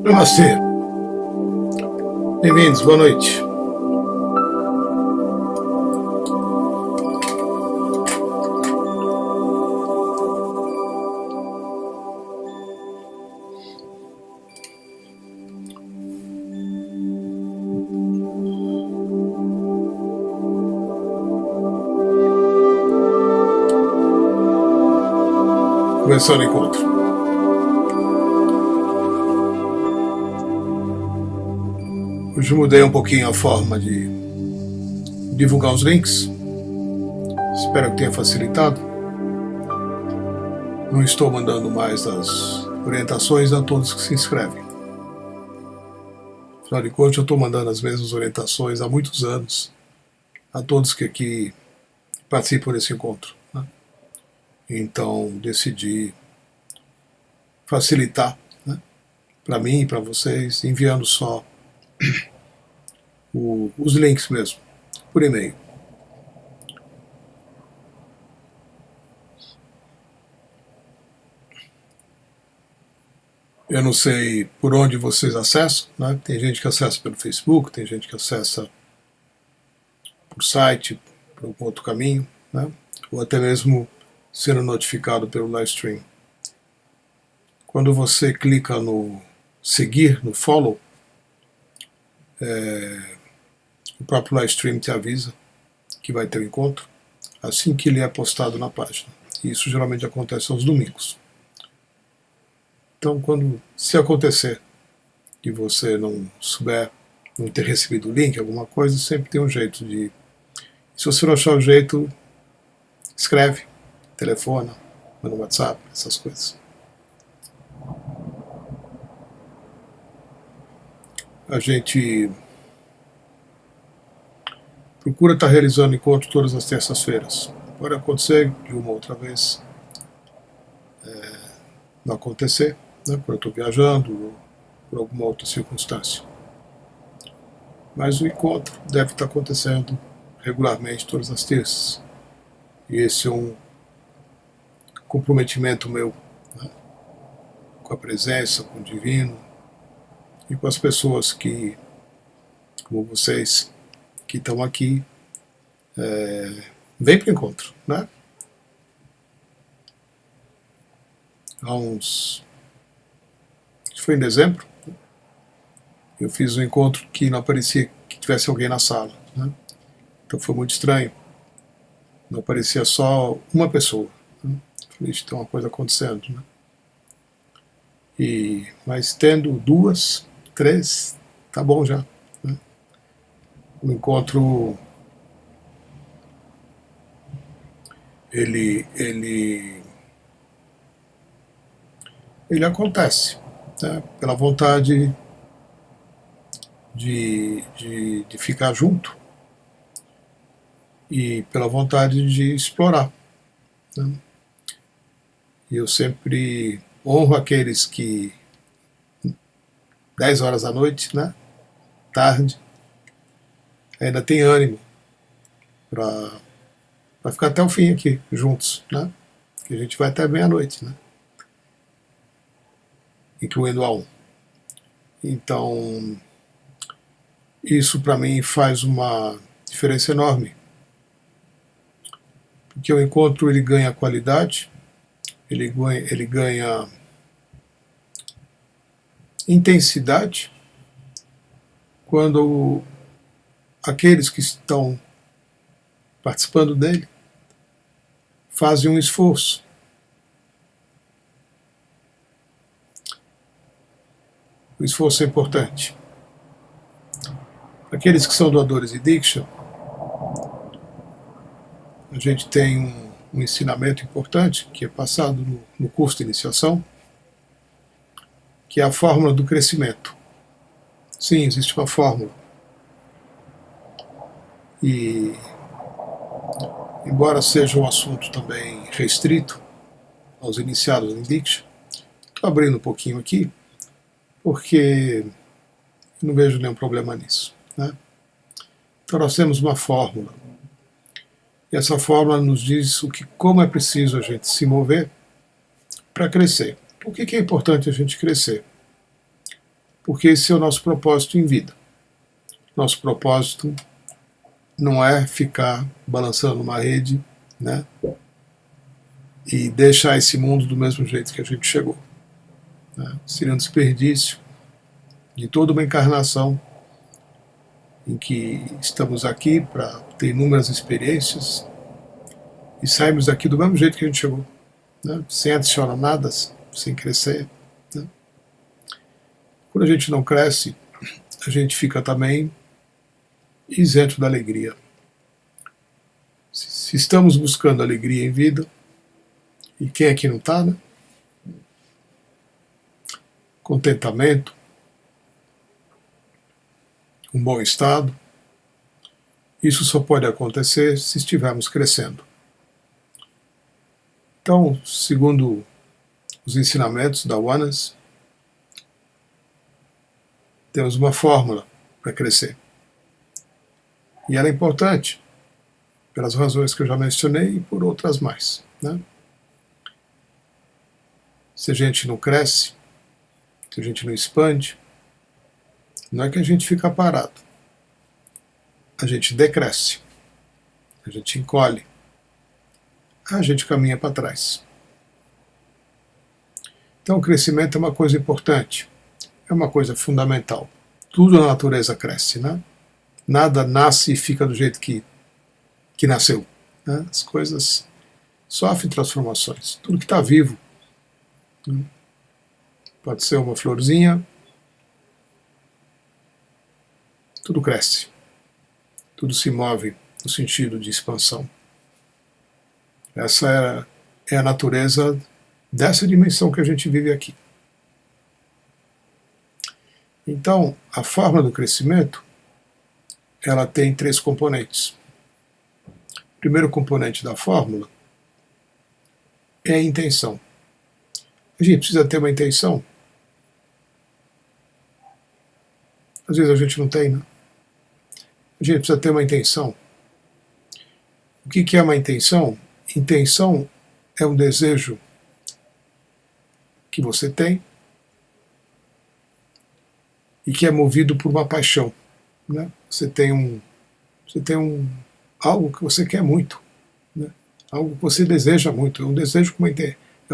Namastê. Bem-vindos, boa noite. Começando o encontro. Hoje mudei um pouquinho a forma de divulgar os links. Espero que tenha facilitado. Não estou mandando mais as orientações a todos que se inscrevem. Afinal de contas, eu estou mandando as mesmas orientações há muitos anos a todos que aqui participam desse encontro, né? Então decidi facilitar, né, para mim e para vocês, enviando só os links mesmo, por e-mail. Eu não sei por onde vocês acessam, né? Tem gente que acessa pelo Facebook, tem gente que acessa por site, por algum outro caminho, né? Ou até mesmo sendo notificado pelo live stream. Quando você clica no seguir, no follow, o próprio live stream te avisa que vai ter um encontro assim que ele é postado na página. E isso geralmente acontece aos domingos. Então, se acontecer de você não souber, não ter recebido o link, alguma coisa, sempre tem um jeito de... Se você não achar o jeito, escreve, telefona, manda um WhatsApp, essas coisas. A gente procura estar realizando encontro todas as terças-feiras. Pode acontecer de uma ou outra vez não acontecer, né, quando eu estou viajando ou por alguma outra circunstância. Mas o encontro deve estar acontecendo regularmente todas as terças. E esse é um comprometimento meu, né, com a presença, com o divino e com as pessoas que, como vocês, que estão aqui, vem para o encontro, né? Foi em dezembro, eu fiz um encontro que não parecia que tivesse alguém na sala, né? Então foi muito estranho. Não aparecia só uma pessoa, né? Falei, tem uma coisa acontecendo, né? Mas tendo duas, três, tá bom já, né? O encontro ele acontece, né, pela vontade de ficar junto e pela vontade de explorar, né? E eu sempre honro aqueles que 10 horas da noite, né, tarde, ainda tem ânimo para ficar até o fim aqui juntos, né? Que a gente vai até meia-noite, né? Incluindo a 1. Então, isso para mim faz uma diferença enorme, porque o encontro ele ganha qualidade, ele ganha intensidade quando aqueles que estão participando dele fazem um esforço. O esforço é importante. Aqueles que são doadores de Diksha, a gente tem um ensinamento importante que é passado no curso de iniciação, que é a fórmula do crescimento. Sim, existe uma fórmula. E, embora seja um assunto também restrito aos iniciados em Diksha, estou abrindo um pouquinho aqui, porque não vejo nenhum problema nisso, né? Então nós temos uma fórmula. E essa fórmula nos diz como é preciso a gente se mover para crescer. Por que é importante a gente crescer? porque esse é o nosso propósito em vida. Nosso propósito não é ficar balançando uma rede, né, e deixar esse mundo do mesmo jeito que a gente chegou, né? Seria um desperdício de toda uma encarnação em que estamos aqui para ter inúmeras experiências e saímos daqui do mesmo jeito que a gente chegou, né? Sem adicionar nada, sem crescer, né? Quando a gente não cresce, a gente fica também isento da alegria. Se estamos buscando alegria em vida, e quem aqui não está, né? Contentamento, um bom estado, isso só pode acontecer se estivermos crescendo. Então, segundo os ensinamentos da Oneness, temos uma fórmula para crescer. E ela é importante, pelas razões que eu já mencionei e por outras mais, né? Se a gente não cresce, se a gente não expande, não é que a gente fica parado. A gente decresce, a gente encolhe, a gente caminha para trás. Então o crescimento é uma coisa importante, é uma coisa fundamental. Tudo na natureza cresce, né? Nada nasce e fica do jeito que nasceu, né? As coisas sofrem transformações. Tudo que está vivo, né? Pode ser uma florzinha, tudo cresce, tudo se move no sentido de expansão. Essa é a natureza dessa dimensão que a gente vive aqui. Então, a forma do crescimento, ela tem 3 componentes. O primeiro componente da fórmula é a intenção. A gente precisa ter uma intenção. Às vezes a gente não tem, né? A gente precisa ter uma intenção. O que é uma intenção? Intenção é um desejo que você tem e que é movido por uma paixão, né? Você tem algo que você quer muito, né? Algo que você deseja muito. É um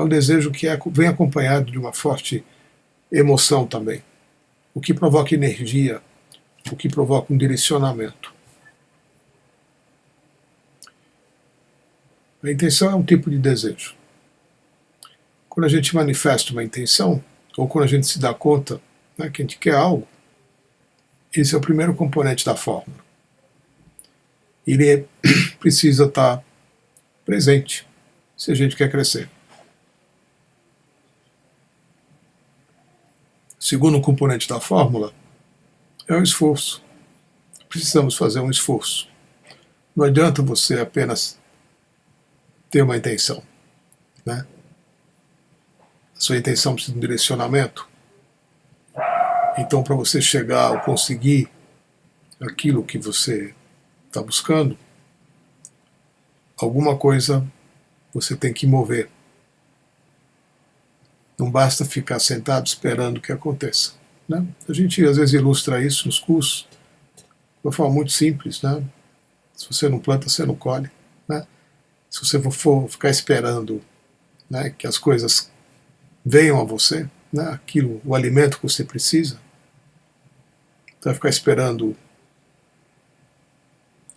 desejo que vem acompanhado de uma forte emoção também, o que provoca energia, o que provoca um direcionamento. A intenção é um tipo de desejo. Quando a gente manifesta uma intenção, ou quando a gente se dá conta, né, que a gente quer algo, esse é o primeiro componente da fórmula. Ele precisa estar presente se a gente quer crescer. O segundo componente da fórmula é o esforço. Precisamos fazer um esforço. Não adianta você apenas ter uma intenção, né? A sua intenção precisa de um direcionamento. Então, para você chegar ou conseguir aquilo que você está buscando, alguma coisa você tem que mover. Não basta ficar sentado esperando que aconteça, né? A gente às vezes ilustra isso nos cursos de uma forma muito simples, né? Se você não planta, você não colhe, né? Se você for ficar esperando, né, que as coisas venham a você, né, aquilo, o alimento que você precisa, você vai ficar esperando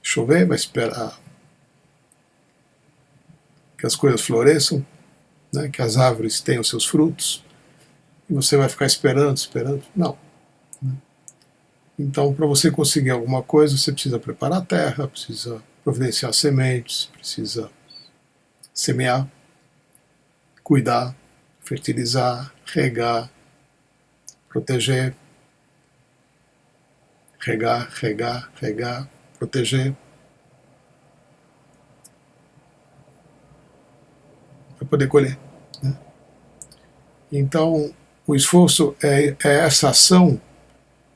chover, vai esperar que as coisas floresçam, né, que as árvores tenham seus frutos, e você vai ficar esperando. Não. Então, para você conseguir alguma coisa, você precisa preparar a terra, precisa providenciar sementes, precisa semear, cuidar, fertilizar, regar, proteger, regar, proteger, para poder colher, né? Então, o esforço é essa ação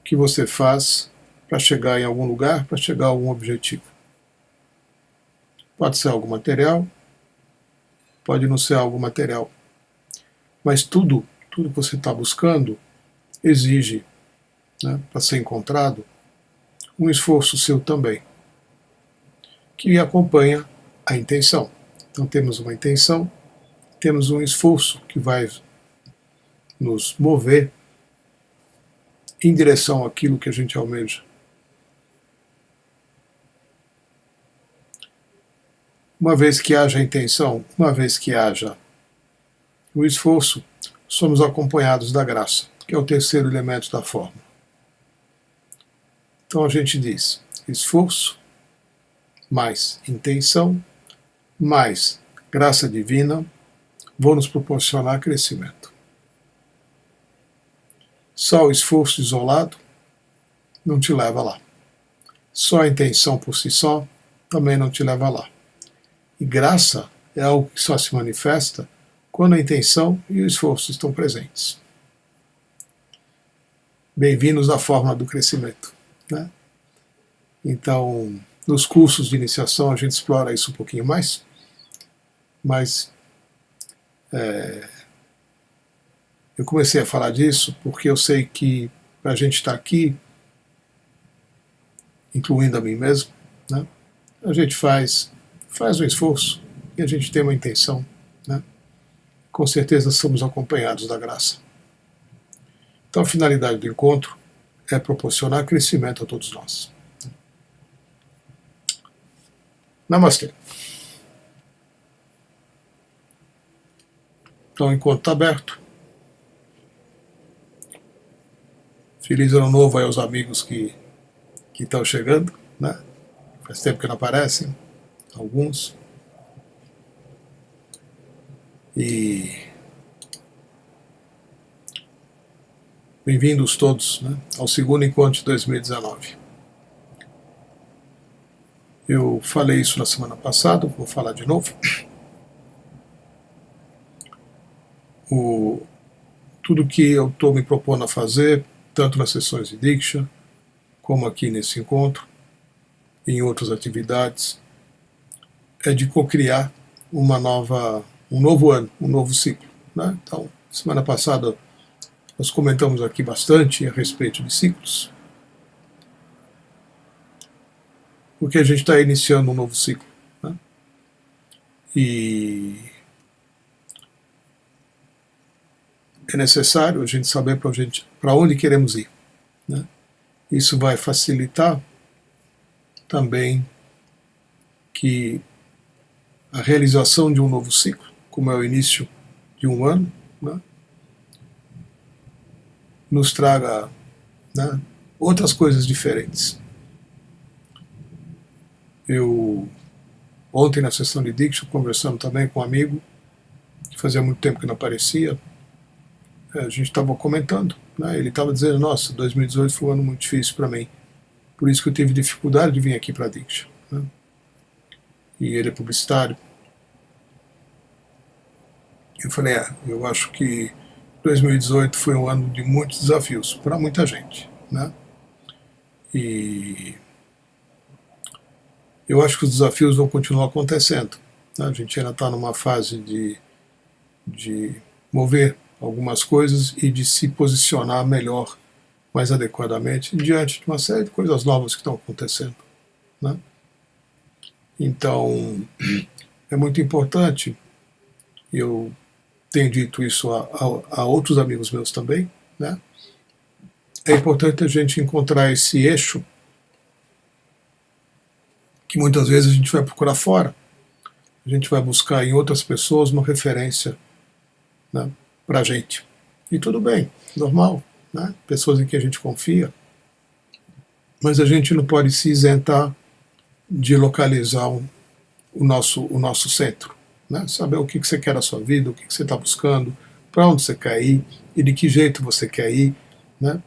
que você faz para chegar em algum lugar, para chegar a algum objetivo. Pode ser algo material, pode não ser algo material, mas tudo que você está buscando exige né, para ser encontrado, um esforço seu também, que acompanha a intenção. Então temos uma intenção, temos um esforço que vai nos mover em direção àquilo que a gente almeja. Uma vez que haja a intenção, uma vez que haja o esforço, somos acompanhados da graça, que é o terceiro elemento da forma. Então a gente diz esforço, mais intenção, mais graça divina, vão nos proporcionar crescimento. Só o esforço isolado não te leva lá. Só a intenção por si só também não te leva lá. E graça é algo que só se manifesta quando a intenção e o esforço estão presentes. Bem-vindos à forma do crescimento, né? Então, nos cursos de iniciação a gente explora isso um pouquinho mais, mas eu comecei a falar disso porque eu sei que para a gente estar aqui, incluindo a mim mesmo, né, a gente faz um esforço e a gente tem uma intenção, né? Com certeza somos acompanhados da graça. Então a finalidade do encontro é proporcionar crescimento a todos nós. Namastê. Então o encontro está aberto. Feliz ano novo aí aos amigos que estão chegando, né? Faz tempo que não aparecem, alguns. E bem-vindos todos, né, ao segundo encontro de 2019. Eu falei isso na semana passada, vou falar de novo. Tudo que eu estou me propondo a fazer, tanto nas sessões de Diksha, como aqui nesse encontro, e em outras atividades, é de cocriar um novo ano, um novo ciclo, né? Então, semana passada nós comentamos aqui bastante a respeito de ciclos, porque a gente está iniciando um novo ciclo, né? E é necessário a gente saber para onde queremos ir, né? Isso vai facilitar também que a realização de um novo ciclo, como é o início de um ano, né, nos traga, né, outras coisas diferentes. Ontem na sessão de Diksha, conversando também com um amigo, que fazia muito tempo que não aparecia, a gente estava comentando, né, ele estava dizendo, nossa, 2018 foi um ano muito difícil para mim, por isso que eu tive dificuldade de vir aqui para a Diksha, né? E ele é publicitário. Eu falei, eu acho que 2018 foi um ano de muitos desafios para muita gente, né? E eu acho que os desafios vão continuar acontecendo, né? A gente ainda está numa fase de mover algumas coisas e de se posicionar melhor, mais adequadamente, diante de uma série de coisas novas que estão acontecendo, né? Então, é muito importante, eu tenho dito isso a outros amigos meus também, né? É importante a gente encontrar esse eixo que muitas vezes a gente vai procurar fora. A gente vai buscar em outras pessoas uma referência, né, para a gente. E tudo bem, normal, né? Pessoas em que a gente confia. Mas a gente não pode se isentar de localizar o nosso centro, né? Saber o que você quer da sua vida, o que você está buscando, para onde você quer ir e de que jeito você quer ir, né?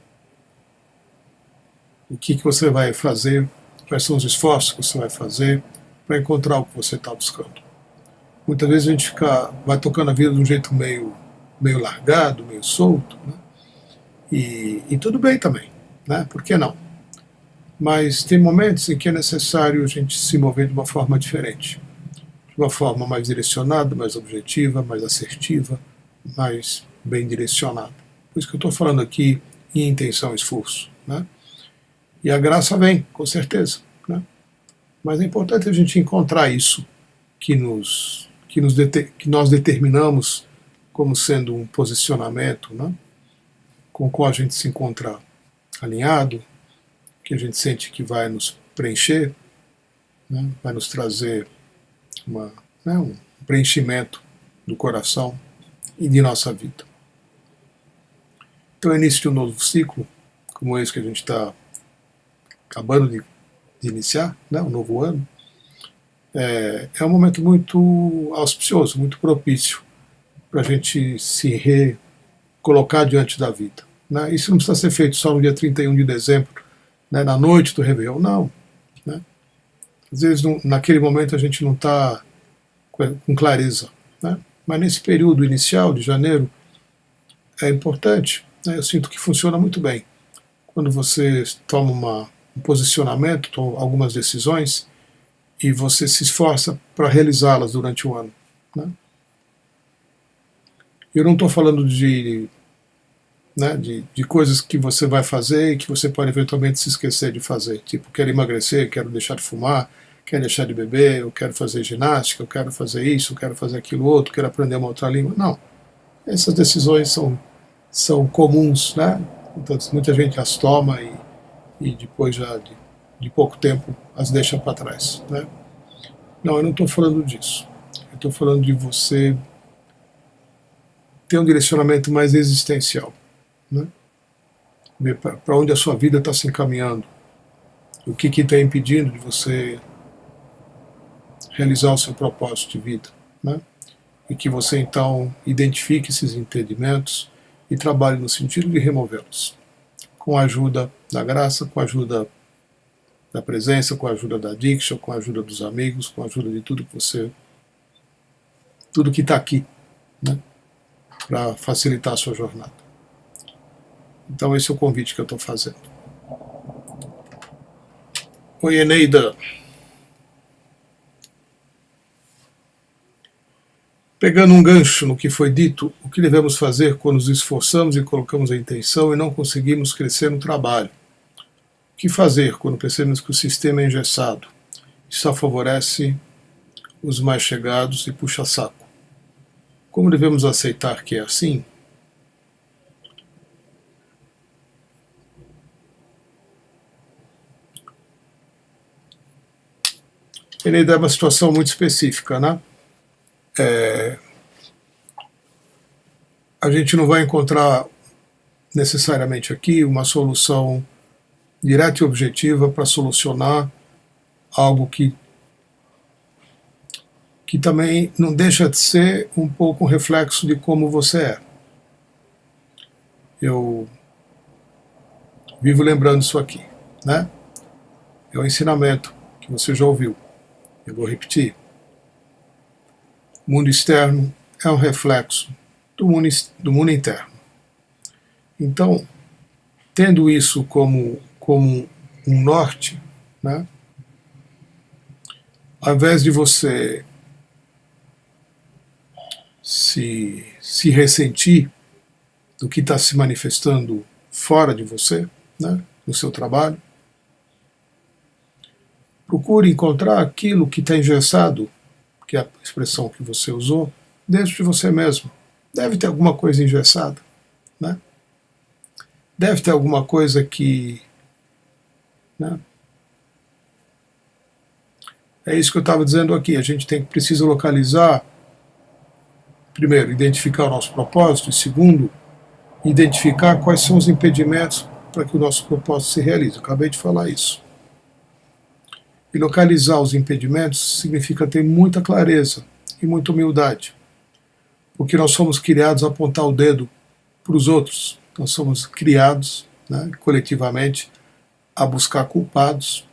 O que você vai fazer, quais são os esforços que você vai fazer para encontrar o que você está buscando. Muitas vezes a gente vai tocando a vida de um jeito meio largado, meio solto, né? E tudo bem também, né? Por que não? Mas tem momentos em que é necessário a gente se mover de uma forma diferente, de uma forma mais direcionada, mais objetiva, mais assertiva, mais bem direcionada. Por isso que eu estou falando aqui em intenção e esforço, né? E a graça vem, com certeza, né? Mas é importante a gente encontrar isso que nós determinamos como sendo um posicionamento, né? Com o qual a gente se encontra alinhado, que a gente sente que vai nos preencher, né? Vai nos trazer um preenchimento do coração e de nossa vida. Então, o início de um novo ciclo, como esse que a gente está acabando de iniciar, né, um novo ano, é um momento muito auspicioso, muito propício para a gente se recolocar diante da vida, né? Isso não precisa ser feito só no dia 31 de dezembro, né, na noite do Réveillon, não. Né? Às vezes, naquele momento, a gente não está com clareza, né? Mas nesse período inicial de janeiro, é importante, né? Eu sinto que funciona muito bem. Quando você toma um posicionamento, toma algumas decisões, e você se esforça para realizá-las durante o ano. Né? Eu não estou falando de coisas que você vai fazer e que você pode eventualmente se esquecer de fazer. Tipo, quero emagrecer, quero deixar de fumar, quero deixar de beber, eu quero fazer ginástica, eu quero fazer isso, eu quero fazer aquilo outro, quero aprender uma outra língua. Não. Essas decisões são comuns, né? Então, muita gente as toma e depois já de pouco tempo as deixa para trás. Né? Não, eu não estou falando disso. Eu estou falando de você ter um direcionamento mais existencial. Né? Ver para onde a sua vida está se encaminhando. O que está impedindo de você realizar o seu propósito de vida. Né? E que você, então, identifique esses impedimentos e trabalhe no sentido de removê-los. Com a ajuda da graça, com a ajuda da presença, com a ajuda da Diksha, com a ajuda dos amigos, com a ajuda de tudo que está aqui, né, para facilitar a sua jornada. Então esse é o convite que eu estou fazendo. Oi, Eneida. Pegando um gancho no que foi dito, o que devemos fazer quando nos esforçamos e colocamos a intenção e não conseguimos crescer no trabalho? O que fazer quando percebemos que o sistema é engessado e só favorece os mais chegados e puxa saco? Como devemos aceitar que é assim? Ele dá uma situação muito específica, né? A gente não vai encontrar necessariamente aqui uma solução direta e objetiva para solucionar algo que também não deixa de ser um pouco um reflexo de como você é. Eu vivo lembrando isso aqui, né? É um ensinamento que você já ouviu. Eu vou repetir. O mundo externo é um reflexo do mundo interno. Então, tendo isso como um norte, né? Ao invés de você se ressentir do que está se manifestando fora de você, né, no seu trabalho, procure encontrar aquilo que está engessado, que é a expressão que você usou, dentro de você mesmo. Deve ter alguma coisa engessada, né? Deve ter alguma coisa que... Né? É isso que eu estava dizendo aqui. A gente precisa localizar, primeiro, identificar o nosso propósito, e segundo, identificar quais são os impedimentos para que o nosso propósito se realize. Eu acabei de falar isso. E localizar os impedimentos significa ter muita clareza e muita humildade, porque nós somos criados a apontar o dedo para os outros. Nós somos criados, né, coletivamente, a buscar culpados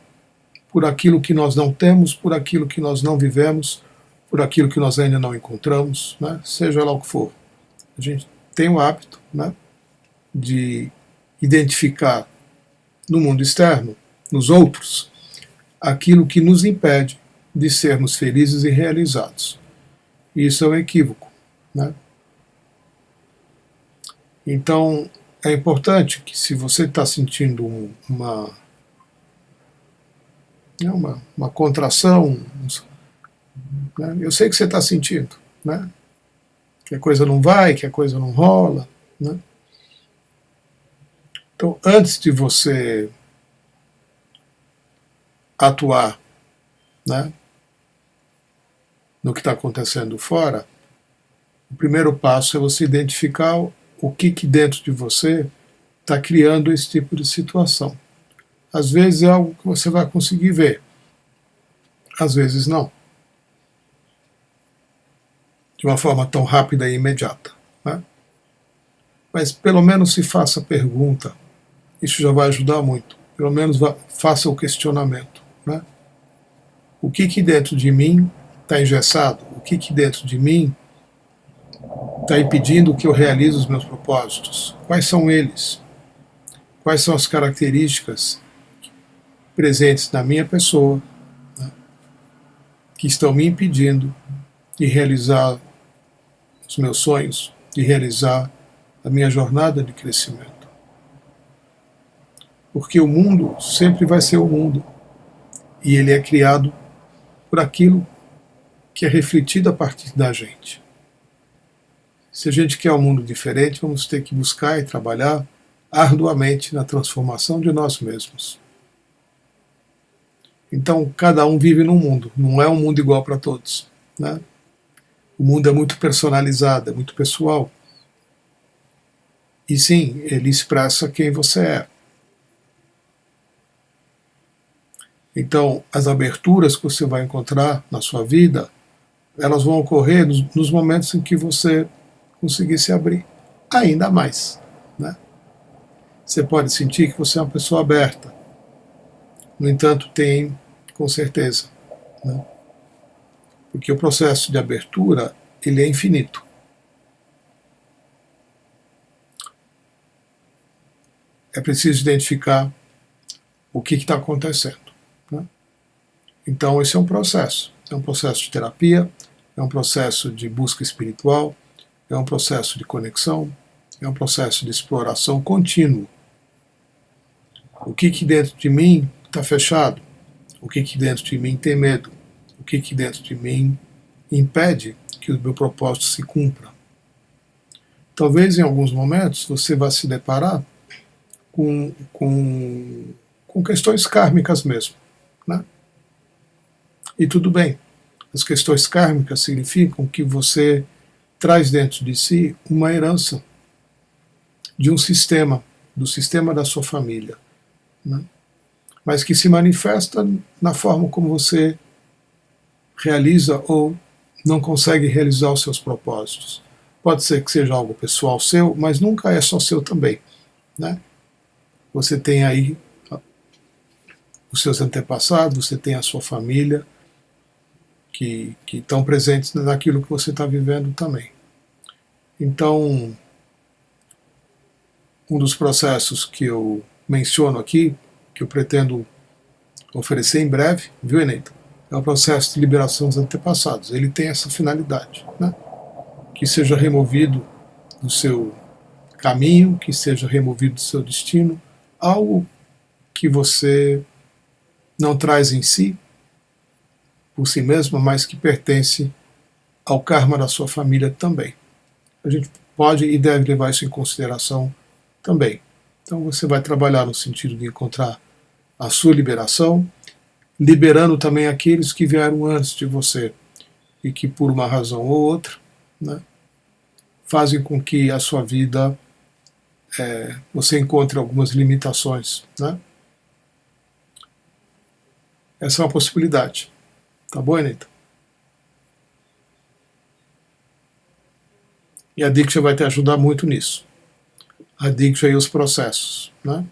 por aquilo que nós não temos, por aquilo que nós não vivemos, por aquilo que nós ainda não encontramos, né, seja lá o que for. A gente tem o hábito, né, de identificar no mundo externo, nos outros, aquilo que nos impede de sermos felizes e realizados. E isso é um equívoco. Né? Então, é importante que, se você está sentindo uma contração, né? Eu sei que você está sentindo, né? Que a coisa não vai, que a coisa não rola, né? Então, antes de você atuar, né, no que está acontecendo fora, o primeiro passo é você identificar o que dentro de você está criando esse tipo de situação. Às vezes é algo que você vai conseguir ver, às vezes não, de uma forma tão rápida e imediata, né? Mas pelo menos se faça a pergunta, isso já vai ajudar muito. Pelo menos faça o questionamento, né? O que dentro de mim está engessado? O que dentro de mim está impedindo que eu realize os meus propósitos? Quais são eles? Quais são as características presentes na minha pessoa, né, que estão me impedindo de realizar os meus sonhos, de realizar a minha jornada de crescimento? Porque o mundo sempre vai ser o mundo, e ele é criado por aquilo que é refletido a partir da gente. Se a gente quer um mundo diferente, vamos ter que buscar e trabalhar arduamente na transformação de nós mesmos. Então, cada um vive num mundo, não é um mundo igual para todos, né? O mundo é muito personalizado, é muito pessoal. E sim, ele expressa quem você é. Então, as aberturas que você vai encontrar na sua vida, elas vão ocorrer nos momentos em que você conseguir se abrir ainda mais, né? Você pode sentir que você é uma pessoa aberta. No entanto, tem, com certeza, né? Porque o processo de abertura, ele é infinito. É preciso identificar o que está acontecendo, né? Então, esse é um processo de terapia, é um processo de busca espiritual, é um processo de conexão, é um processo de exploração contínuo. O que dentro de mim está fechado? O que dentro de mim tem medo? O que dentro de mim impede que o meu propósito se cumpra? Talvez em alguns momentos você vá se deparar com questões kármicas mesmo, né? E tudo bem. As questões kármicas significam que você traz dentro de si uma herança de um sistema, do sistema da sua família, né? Mas que se manifesta na forma como você realiza ou não consegue realizar os seus propósitos. Pode ser que seja algo pessoal seu, mas nunca é só seu também, né? Você tem aí os seus antepassados, você tem a sua família, que estão presentes naquilo que você está vivendo também. Então, um dos processos que eu menciono aqui, que eu pretendo oferecer em breve, viu, Eneita? É o processo de liberação dos antepassados. Ele tem essa finalidade, né? Que seja removido do seu caminho, que seja removido do seu destino, algo que você não traz em si, por si mesmo, mas que pertence ao karma da sua família também. A gente pode e deve levar isso em consideração também. Então você vai trabalhar no sentido de encontrar a sua liberação, liberando também aqueles que vieram antes de você e que, por uma razão ou outra, né, fazem com que a sua vida você encontre algumas limitações, né? Essa é uma possibilidade. Tá bom, Anitta? E a Diksha vai te ajudar muito nisso. A Diksha e os processos, né?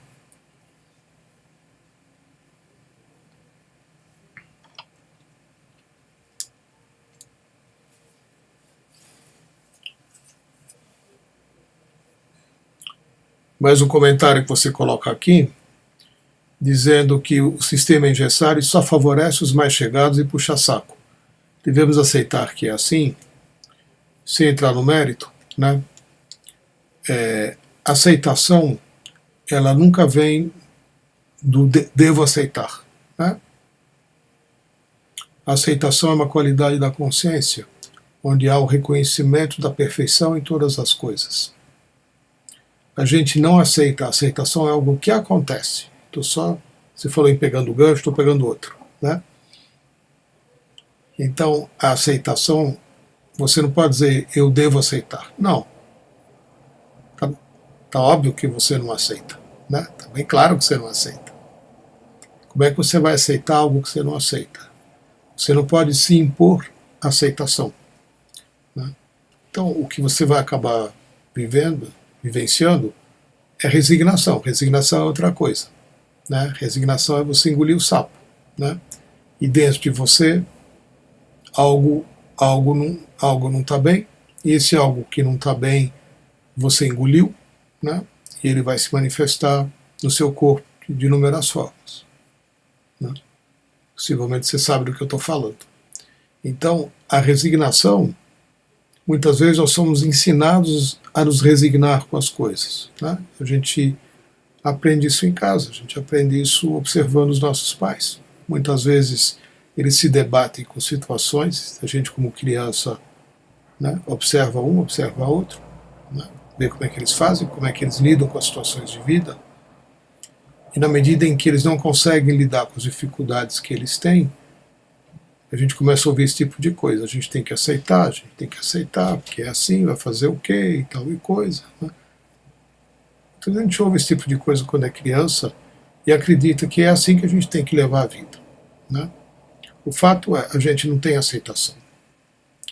Mais um comentário que você coloca aqui, dizendo que o sistema engessado só favorece os mais chegados e puxa saco. Devemos aceitar que é assim, sem entrar no mérito, né? aceitação, ela nunca vem do devo aceitar, né? A aceitação é uma qualidade da consciência, onde há o reconhecimento da perfeição em todas as coisas. A gente não aceita, a aceitação é algo que acontece. Você falou em pegando o gancho, estou pegando outro, né? Então, a aceitação, você não pode dizer eu devo aceitar. Não. Tá óbvio que você não aceita, né? Tá bem claro que você não aceita. Como é que você vai aceitar algo que você não aceita? Você não pode se impor a aceitação, né? Então, o que você vai acabar vivenciando, é resignação. Resignação é outra coisa, né? Resignação é você engolir o sapo, né? E dentro de você, algo não está bem, e esse algo que não está bem, você engoliu, né? E ele vai se manifestar no seu corpo de inúmeras formas, né? Possivelmente você sabe do que eu estou falando. Então, a resignação, muitas vezes nós somos ensinados a nos resignar com as coisas, né? A gente aprende isso em casa, a gente aprende isso observando os nossos pais. Muitas vezes eles se debatem com situações, a gente como criança, né, observa um, observa outro, né, vê como é que eles fazem, como é que eles lidam com as situações de vida, e na medida em que eles não conseguem lidar com as dificuldades que eles têm, a gente começa a ouvir esse tipo de coisa. A gente tem que aceitar, porque é assim, vai fazer o quê e tal e coisa, né? Então a gente ouve esse tipo de coisa quando é criança e acredita que é assim que a gente tem que levar a vida, né? O fato é, a gente não tem aceitação.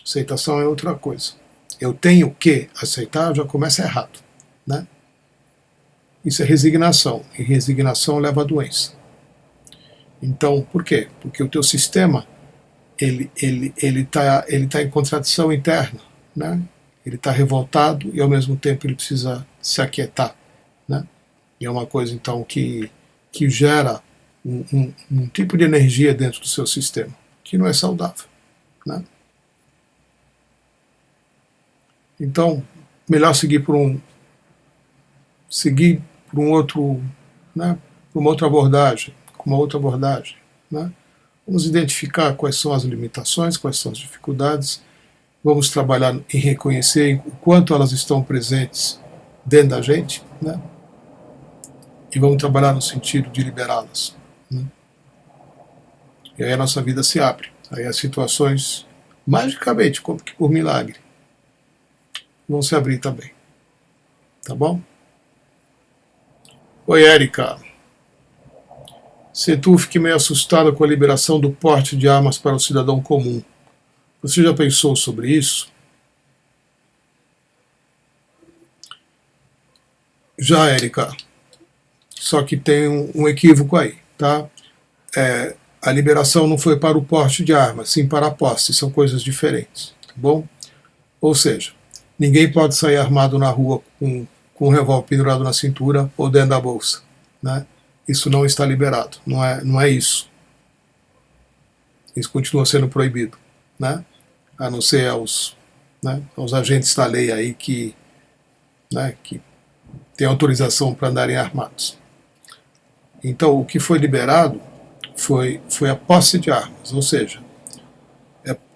Aceitação é outra coisa. Eu tenho que aceitar, já começa errado, né? Isso é resignação, e resignação leva à doença. Então, por quê? Porque o teu sistema ele tá em contradição interna, né? Ele está revoltado e ao mesmo tempo ele precisa se aquietar, né? E é uma coisa então que gera um tipo de energia dentro do seu sistema que não é saudável, né? Então, melhor seguir por um outro, né? Por uma outra abordagem, com uma outra abordagem, né? Vamos identificar quais são as limitações, quais são as dificuldades, vamos trabalhar em reconhecer o quanto elas estão presentes dentro da gente, né? E vamos trabalhar no sentido de liberá-las, né? E aí a nossa vida se abre. Aí as situações, magicamente, como que por milagre, vão se abrir também. Tá bom? Oi, Érica. Setu, fiquei meio assustada com a liberação do porte de armas para o cidadão comum. Você já pensou sobre isso? Já, Érica. Só que tem um equívoco aí, tá? A liberação não foi para o porte de armas, sim para a posse, são coisas diferentes, tá bom? Ou seja, ninguém pode sair armado na rua com um revólver pendurado na cintura ou dentro da bolsa, né? Isso não está liberado, não é isso. Isso continua sendo proibido, né? A não ser aos agentes da lei aí que têm autorização para andarem armados. Então, o que foi liberado foi a posse de armas, ou seja,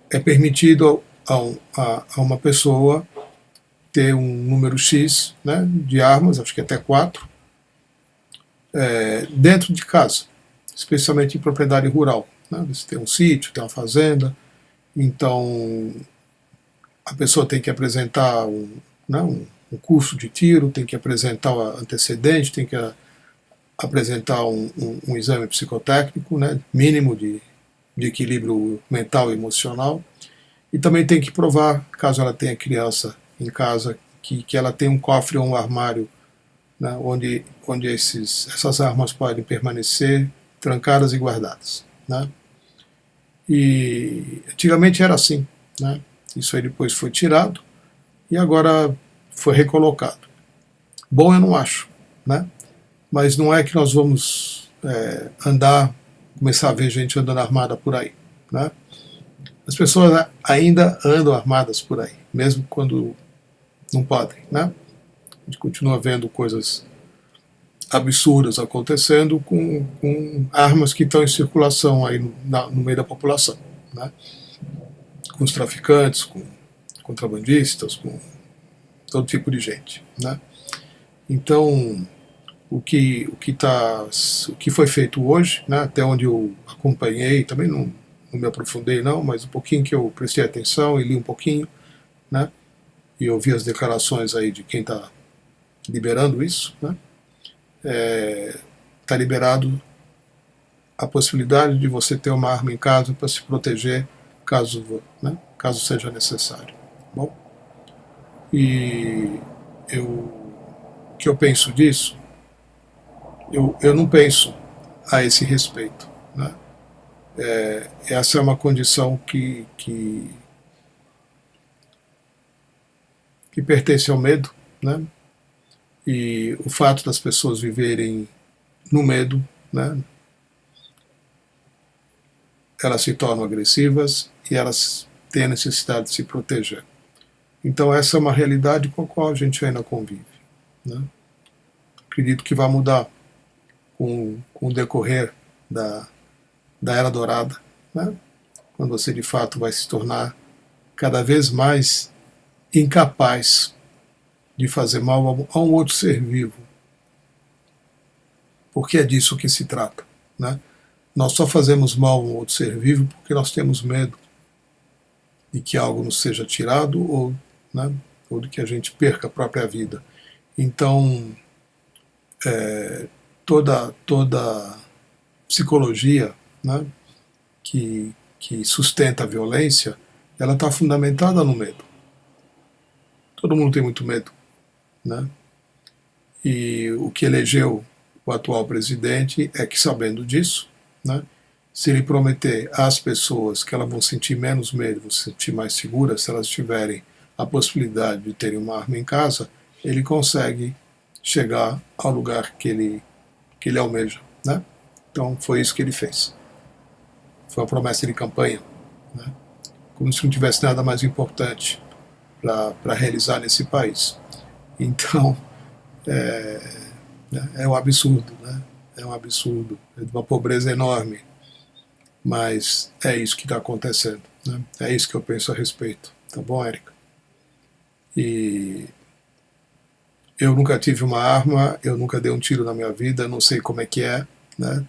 é permitido a uma pessoa ter um número X, né, de armas, acho que até 4, dentro de casa, especialmente em propriedade rural, né? Você tem um sítio, tem uma fazenda, então a pessoa tem que apresentar um curso de tiro, tem que apresentar o antecedente, tem que apresentar um exame psicotécnico, né, mínimo de equilíbrio mental e emocional, e também tem que provar, caso ela tenha criança em casa, que ela tem um cofre ou um armário, né, onde essas armas podem permanecer trancadas e guardadas, né? E antigamente era assim, né? Isso aí depois foi tirado e agora foi recolocado. Bom, eu não acho, né? Mas não é que nós vamos começar a ver gente andando armada por aí, né? As pessoas ainda andam armadas por aí, mesmo quando não podem, né? A gente continua vendo coisas absurdas acontecendo com armas que estão em circulação aí no meio da população, né? Com os traficantes, com contrabandistas, com todo tipo de gente, né? Então, o que foi feito hoje, né, até onde eu acompanhei, também não me aprofundei não, mas um pouquinho que eu prestei atenção e li um pouquinho, né, e ouvi as declarações aí de quem está liberando isso, né, está liberado a possibilidade de você ter uma arma em casa para se proteger caso seja necessário. Bom, e o que eu penso disso? Eu não penso a esse respeito, né? Essa é uma condição que pertence ao medo, né? E o fato das pessoas viverem no medo, né? Elas se tornam agressivas e elas têm a necessidade de se proteger. Então essa é uma realidade com a qual a gente ainda convive, né? Acredito que vai mudar com o decorrer da Era Dourada, né? Quando você de fato vai se tornar cada vez mais incapaz de fazer mal a um outro ser vivo. Porque é disso que se trata, né? Nós só fazemos mal a um outro ser vivo porque nós temos medo de que algo nos seja tirado ou, né, ou de que a gente perca a própria vida. Então, toda psicologia, né, que sustenta a violência, ela está fundamentada no medo. Todo mundo tem muito medo, né? E o que elegeu o atual presidente é que, sabendo disso, né, se ele prometer às pessoas que elas vão sentir menos medo, vão se sentir mais seguras, se elas tiverem a possibilidade de terem uma arma em casa, ele consegue chegar ao lugar que ele almeja, né? Então foi isso que ele fez. Foi uma promessa de campanha, né? Como se não tivesse nada mais importante para realizar nesse país. Então, é um absurdo, né? É um absurdo, é de uma pobreza enorme, mas é isso que está acontecendo, né? É isso que eu penso a respeito, tá bom, Érica? E eu nunca tive uma arma, eu nunca dei um tiro na minha vida, não sei como é que é, né?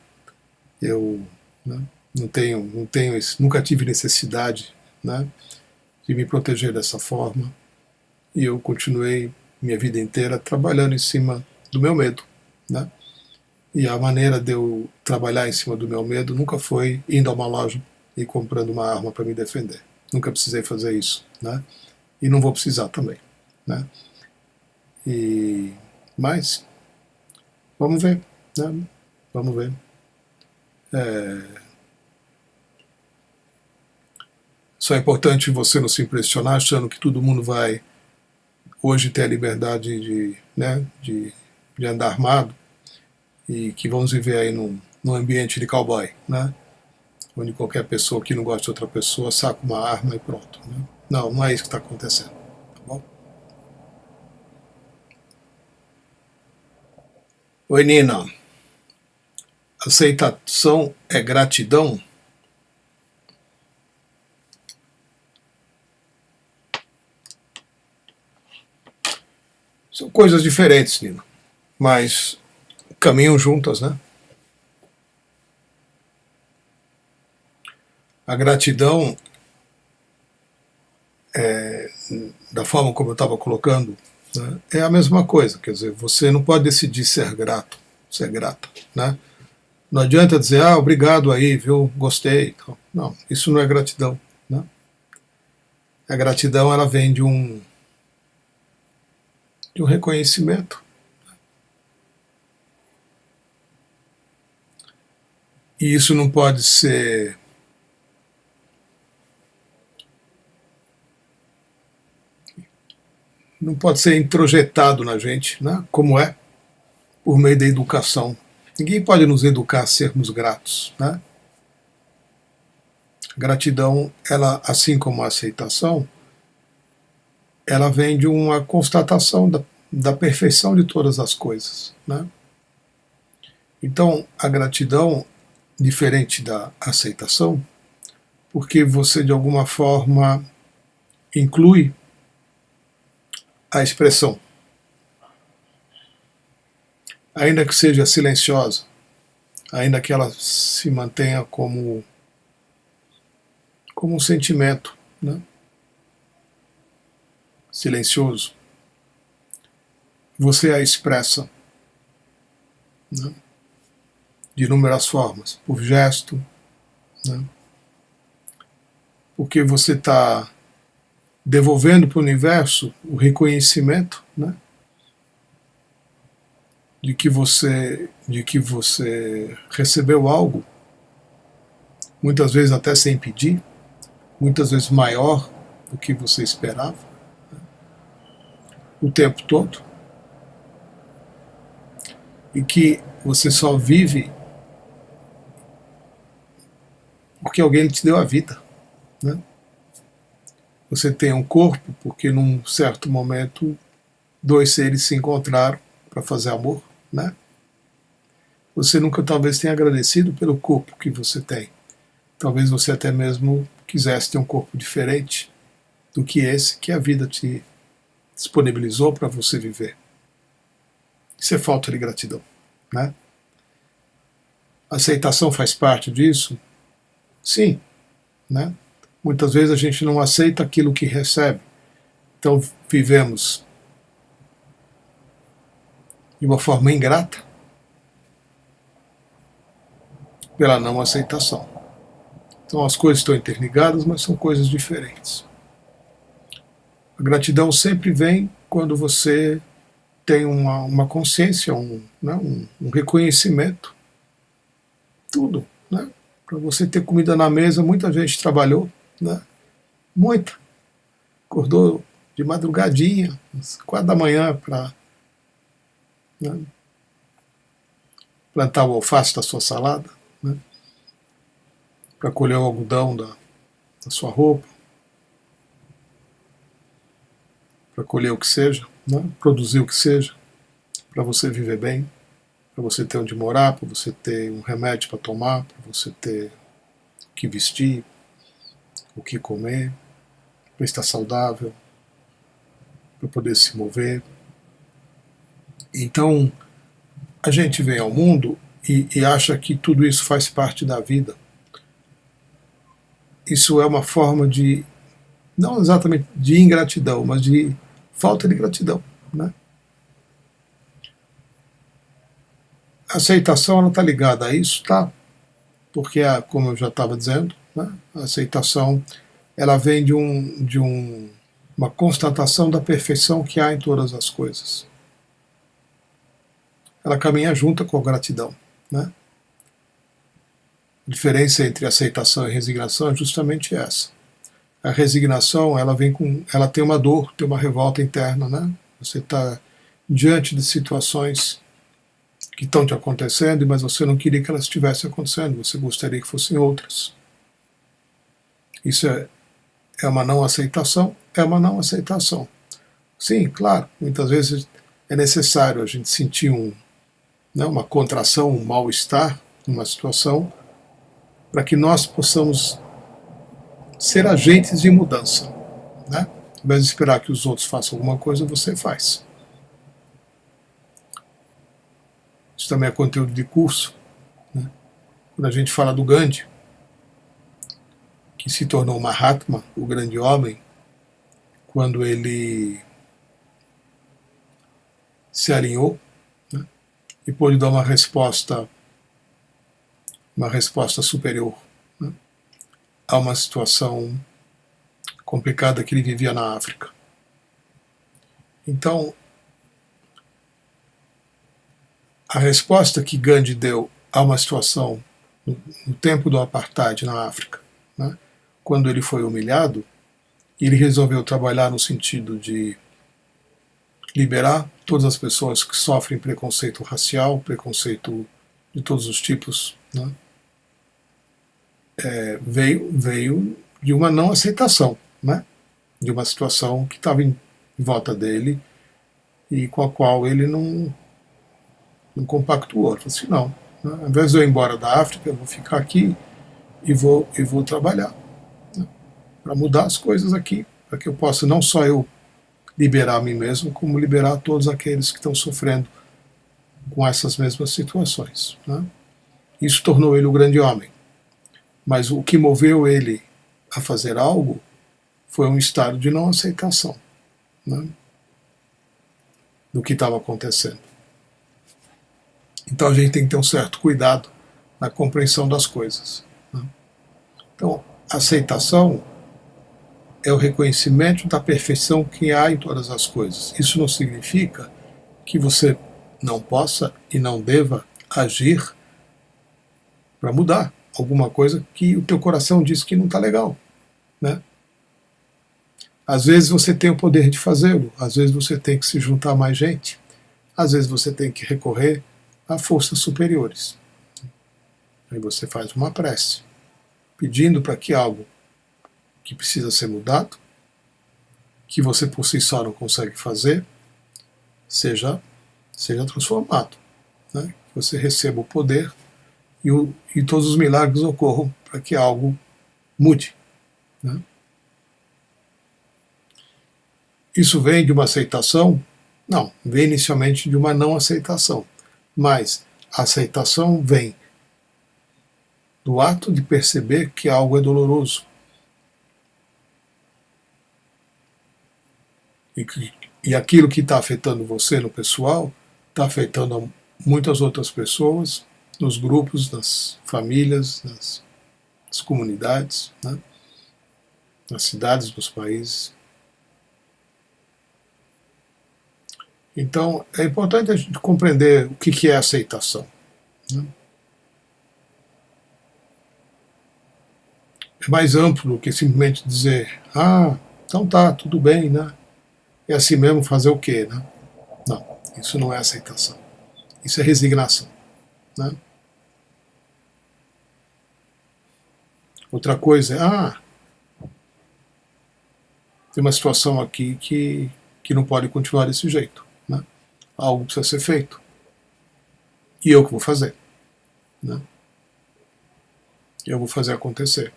Eu, né, não tenho isso, nunca tive necessidade, né, de me proteger dessa forma, e eu continuei minha vida inteira trabalhando em cima do meu medo, né? E a maneira de eu trabalhar em cima do meu medo nunca foi indo a uma loja e comprando uma arma para me defender. Nunca precisei fazer isso, né? E não vou precisar também, né? Mas vamos ver, né? Vamos ver. Só é importante você não se impressionar achando que todo mundo vai hoje ter a liberdade de andar armado e que vamos viver aí num ambiente de cowboy, né? Onde qualquer pessoa que não gosta de outra pessoa saca uma arma e pronto, né? Não, não é isso que está acontecendo, tá bom? Oi, Nina. Aceitação é gratidão? São coisas diferentes, Nina, mas caminham juntas, né? A gratidão, da forma como eu estava colocando, né, é a mesma coisa. Quer dizer, você não pode decidir ser grato, ser grata, né? Não adianta dizer, obrigado aí, viu, gostei. Não, isso não é gratidão, né? A gratidão, ela vem de um reconhecimento. E isso não pode ser introjetado na gente, né? Como é, por meio da educação. Ninguém pode nos educar a sermos gratos, né? A gratidão, ela, assim como a aceitação, ela vem de uma constatação da perfeição de todas as coisas, né? Então, a gratidão, diferente da aceitação, porque você de alguma forma inclui a expressão, ainda que seja silenciosa, ainda que ela se mantenha como um sentimento, né? Silencioso, você a expressa, né? De inúmeras formas, por gesto, né? Porque você está devolvendo para o universo o reconhecimento, né? de que você recebeu algo, muitas vezes até sem pedir, muitas vezes maior do que você esperava, né? O tempo todo, e que você só vive porque alguém te deu a vida, né? Você tem um corpo porque num certo momento dois seres se encontraram para fazer amor, né? Você nunca talvez tenha agradecido pelo corpo que você tem. Talvez você até mesmo quisesse ter um corpo diferente do que esse que a vida te disponibilizou para você viver. Isso é falta de gratidão, né? A aceitação faz parte disso? Sim, né? Muitas vezes a gente não aceita aquilo que recebe. Então vivemos de uma forma ingrata pela não aceitação. Então as coisas estão interligadas, mas são coisas diferentes. A gratidão sempre vem quando você tem uma consciência, né, um reconhecimento, tudo, né? Para você ter comida na mesa, muita gente trabalhou, né? Muita. Acordou de madrugadinha, às 4 da manhã, para, né, plantar o alface da sua salada, né? Para colher o algodão da sua roupa, para colher o que seja, né? Produzir o que seja, para você viver bem, para você ter onde morar, para você ter um remédio para tomar, para você ter o que vestir, o que comer, para estar saudável, para poder se mover. Então, a gente vem ao mundo e acha que tudo isso faz parte da vida. Isso é uma forma de, não exatamente de ingratidão, mas de falta de gratidão, né? A aceitação está ligada a isso, tá? Porque, como eu já estava dizendo, né, a aceitação ela vem de uma constatação da perfeição que há em todas as coisas. Ela caminha junto com a gratidão, né? A diferença entre aceitação e resignação é justamente essa. A resignação ela tem uma dor, tem uma revolta interna, né? Você está diante de situações que estão te acontecendo, mas você não queria que elas estivessem acontecendo, você gostaria que fossem outras. Isso é uma não aceitação? É uma não aceitação. Sim, claro, muitas vezes é necessário a gente sentir uma contração, um mal-estar numa situação, para que nós possamos ser agentes de mudança, né? Ao invés de esperar que os outros façam alguma coisa, você faz. Isso também é conteúdo de curso, né? Quando a gente fala do Gandhi, que se tornou Mahatma, o grande homem, quando ele se alinhou, né, e pôde dar uma resposta superior, né, a uma situação complicada que ele vivia na África. Então, a resposta que Gandhi deu a uma situação no tempo do apartheid na África, né, quando ele foi humilhado, ele resolveu trabalhar no sentido de liberar todas as pessoas que sofrem preconceito racial, preconceito de todos os tipos, né? Veio de uma não aceitação, né? De uma situação que estava em volta dele, e com a qual ele não compactuou. Ele falou assim, não, né, ao invés de eu ir embora da África, eu vou ficar aqui e vou trabalhar, né, para mudar as coisas aqui, para que eu possa não só eu liberar a mim mesmo, como liberar todos aqueles que estão sofrendo com essas mesmas situações. Né? Isso tornou ele o grande homem. Mas o que moveu ele a fazer algo foi um estado de não aceitação, né, do que estava acontecendo. Então a gente tem que ter um certo cuidado na compreensão das coisas. Né? Então, aceitação é o reconhecimento da perfeição que há em todas as coisas. Isso não significa que você não possa e não deva agir para mudar alguma coisa que o teu coração diz que não está legal, né? Às vezes você tem o poder de fazê-lo, às vezes você tem que se juntar a mais gente, às vezes você tem que recorrer a forças superiores. Aí você faz uma prece, pedindo para que algo que precisa ser mudado, que você por si só não consegue fazer, seja transformado, né? Que você receba o poder e todos os milagres ocorram para que algo mude. Né? Isso vem de uma aceitação? Não, vem inicialmente de uma não aceitação. Mas a aceitação vem do ato de perceber que algo é doloroso. E aquilo que está afetando você no pessoal, está afetando muitas outras pessoas, nos grupos, nas famílias, nas comunidades, né? Nas cidades, nos países. Então, é importante a gente compreender o que é aceitação. Né? É mais amplo do que simplesmente dizer, então tá, tudo bem, né? É assim mesmo, fazer o quê, né? Não, isso não é aceitação. Isso é resignação. Né? Outra coisa é, tem uma situação aqui que não pode continuar desse jeito. Né? Algo precisa ser feito. E eu que vou fazer. Né? Eu vou fazer acontecer.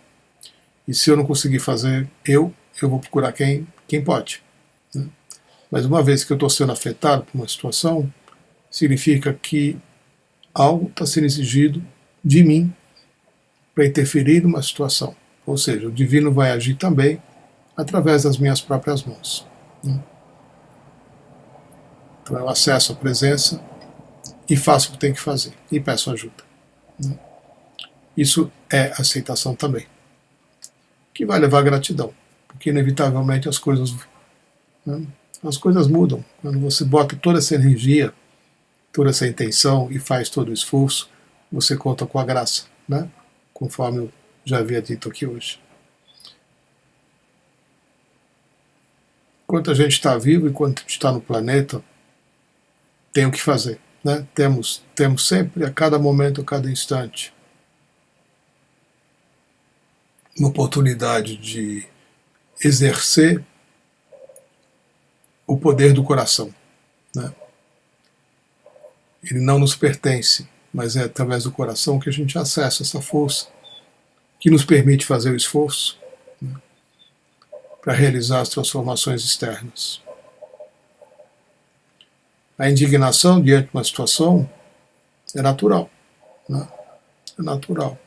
E se eu não conseguir fazer eu vou procurar quem pode. Né? Mas uma vez que eu estou sendo afetado por uma situação, significa que algo está sendo exigido de mim para interferir numa situação. Ou seja, o divino vai agir também através das minhas próprias mãos. Né? Então eu acesso a presença e faço o que tenho que fazer e peço ajuda. Né? Isso é aceitação também, que vai levar à gratidão, porque inevitavelmente as coisas mudam. Quando você bota toda essa energia, toda essa intenção e faz todo o esforço, você conta com a graça, né? Conforme eu já havia dito aqui hoje. Enquanto a gente está vivo, enquanto a gente está no planeta, tem o que fazer. Né? Temos sempre, a cada momento, a cada instante, uma oportunidade de exercer o poder do coração. Né? Ele não nos pertence, mas é através do coração que a gente acessa essa força que nos permite fazer o esforço, né, para realizar as transformações externas. A indignação diante de uma situação é natural. Né? É natural.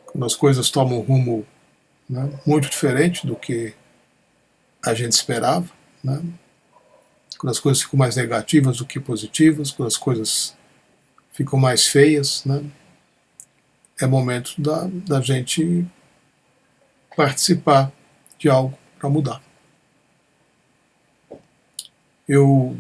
Quando as coisas tomam um rumo, né, muito diferente do que a gente esperava, né? Quando as coisas ficam mais negativas do que positivas, quando as coisas ficam mais feias, né? É momento da gente participar de algo para mudar. Eu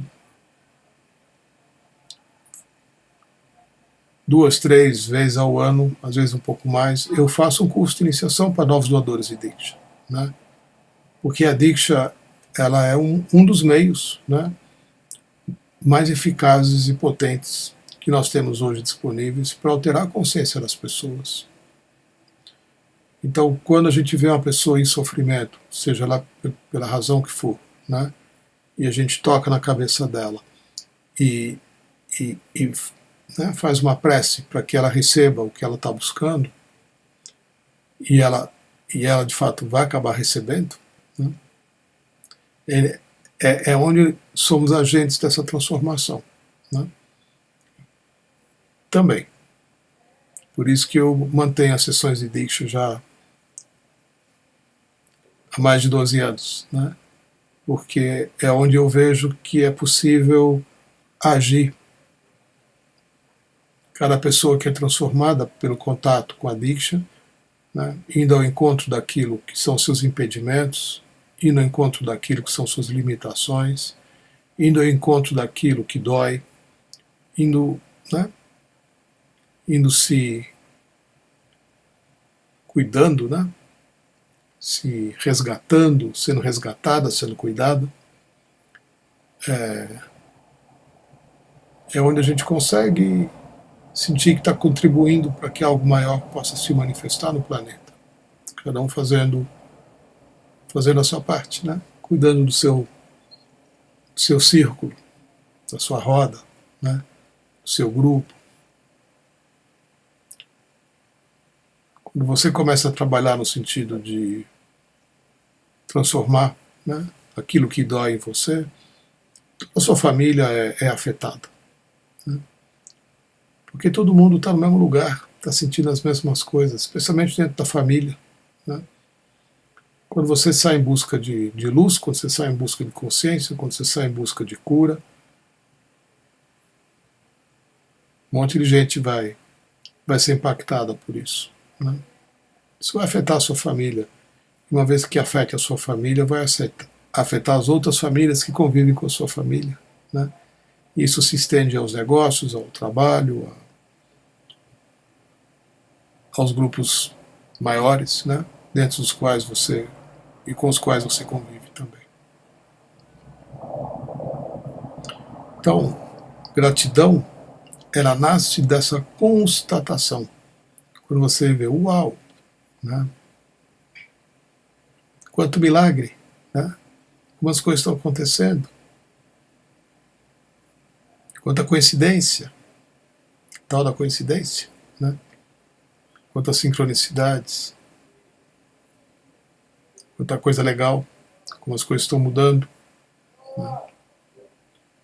2, 3 vezes ao ano, às vezes um pouco mais, eu faço um curso de iniciação para novos doadores de Diksha, né? Porque a Diksha, ela é um dos meios, né, mais eficazes e potentes que nós temos hoje disponíveis para alterar a consciência das pessoas. Então, quando a gente vê uma pessoa em sofrimento, seja lá pela razão que for, né, e a gente toca na cabeça dela e, né, faz uma prece para que ela receba o que ela está buscando, e ela de fato vai acabar recebendo, né, é onde somos agentes dessa transformação, né, também. Por isso que eu mantenho as sessões de Diksha já há mais de 12 anos, né, porque é onde eu vejo que é possível agir. Cada pessoa que é transformada pelo contato com a Diksha, né, indo ao encontro daquilo que são seus impedimentos, indo ao encontro daquilo que são suas limitações, indo ao encontro daquilo que dói, indo, né, indo se cuidando, né, se resgatando, sendo resgatada, sendo cuidada, é onde a gente consegue sentir que está contribuindo para que algo maior possa se manifestar no planeta. Cada um fazendo a sua parte, né? Cuidando do seu círculo, da sua roda, né? Do seu grupo. Quando você começa a trabalhar no sentido de transformar, né, aquilo que dói em você, a sua família é afetada, né? Porque todo mundo está no mesmo lugar, está sentindo as mesmas coisas, especialmente dentro da família, né? Quando você sai em busca de luz, quando você sai em busca de consciência, quando você sai em busca de cura, um monte de gente vai ser impactada por isso, né? Isso vai afetar a sua família. Uma vez que afete a sua família, vai afetar as outras famílias que convivem com a sua família, né? Isso se estende aos negócios, ao trabalho, aos grupos maiores, né? Dentro dos quais você e com os quais você convive também. Então, gratidão, ela nasce dessa constatação. Quando você vê, uau, né? Quanto milagre, né? Algumas coisas estão acontecendo. Quanta coincidência, tal da coincidência, né? Quantas sincronicidades, quanta coisa legal, como as coisas estão mudando, né?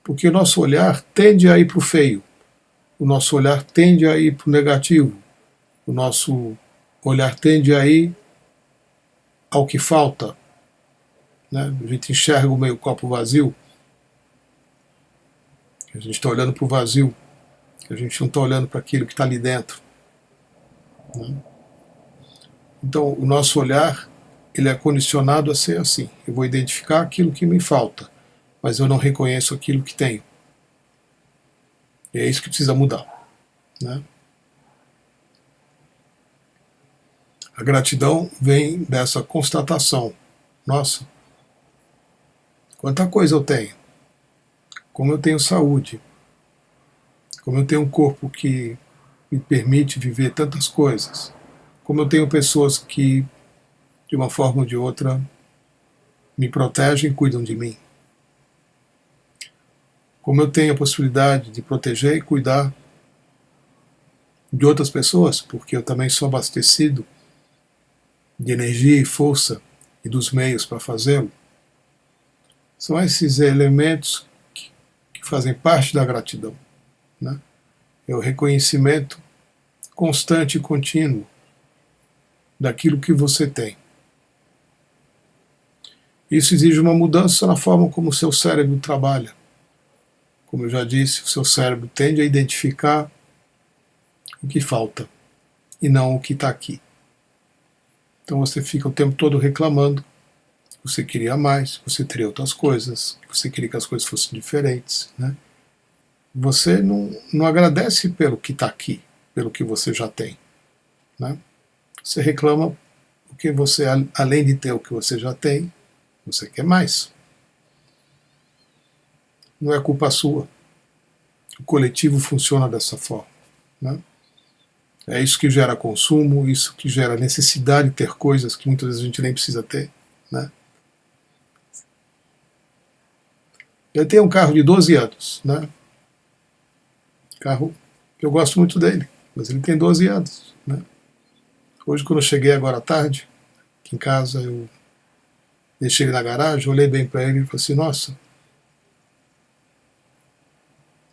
Porque o nosso olhar tende a ir para o feio, o nosso olhar tende a ir para o negativo, o nosso olhar tende a ir ao que falta, né? A gente enxerga o meio copo vazio, a gente está olhando para o vazio, a gente não está olhando para aquilo que está ali dentro, né? Então, o nosso olhar, ele é condicionado a ser assim. Eu vou identificar aquilo que me falta, mas eu não reconheço aquilo que tenho. E é isso que precisa mudar, né? A gratidão vem dessa constatação. Nossa, quanta coisa eu tenho. Como eu tenho saúde. Como eu tenho um corpo que me permite viver tantas coisas. Como eu tenho pessoas que, de uma forma ou de outra, me protegem e cuidam de mim. Como eu tenho a possibilidade de proteger e cuidar de outras pessoas, porque eu também sou abastecido de energia e força e dos meios para fazê-lo. São esses elementos que fazem parte da gratidão, né? É o reconhecimento constante e contínuo daquilo que você tem. Isso exige uma mudança na forma como o seu cérebro trabalha. Como eu já disse, o seu cérebro tende a identificar o que falta e não o que está aqui. Então você fica o tempo todo reclamando, você queria mais, você teria outras coisas, você queria que as coisas fossem diferentes, né? Você não agradece pelo que está aqui, pelo que você já tem, né? Você reclama porque você, além de ter o que você já tem, você quer mais. Não é culpa sua. O coletivo funciona dessa forma, né? É isso que gera consumo, isso que gera necessidade de ter coisas que muitas vezes a gente nem precisa ter, né? Eu tenho um carro de 12 anos, né? Carro que eu gosto muito dele, mas ele tem 12 anos, né? Hoje, quando eu cheguei agora à tarde, aqui em casa, eu deixei ele na garagem, olhei bem para ele e falei assim, nossa,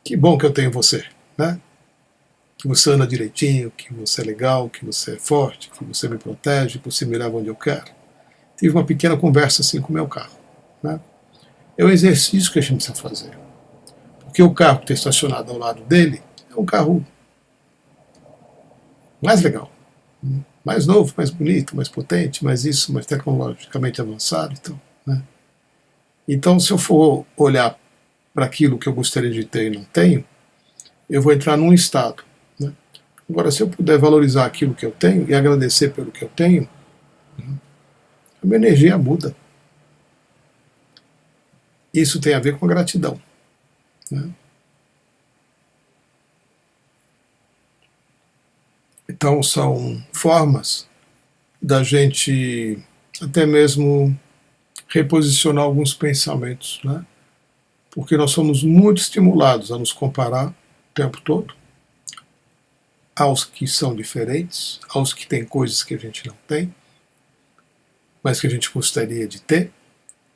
que bom que eu tenho você, né? Que você anda direitinho, que você é legal, que você é forte, que você me protege, que você me leva onde eu quero. Tive uma pequena conversa assim com o meu carro, né? É um exercício que a gente precisa fazer. Porque o carro que está estacionado ao lado dele é um carro mais legal, mais novo, mais bonito, mais potente, mais isso, mais tecnologicamente avançado. Então, se eu for olhar para aquilo que eu gostaria de ter e não tenho, eu vou entrar num estado. Né? Agora, se eu puder valorizar aquilo que eu tenho e agradecer pelo que eu tenho, a minha energia muda. Isso tem a ver com a gratidão. Né? Então, são formas da gente até mesmo reposicionar alguns pensamentos, né? Porque nós somos muito estimulados a nos comparar o tempo todo aos que são diferentes, aos que têm coisas que a gente não tem, mas que a gente gostaria de ter,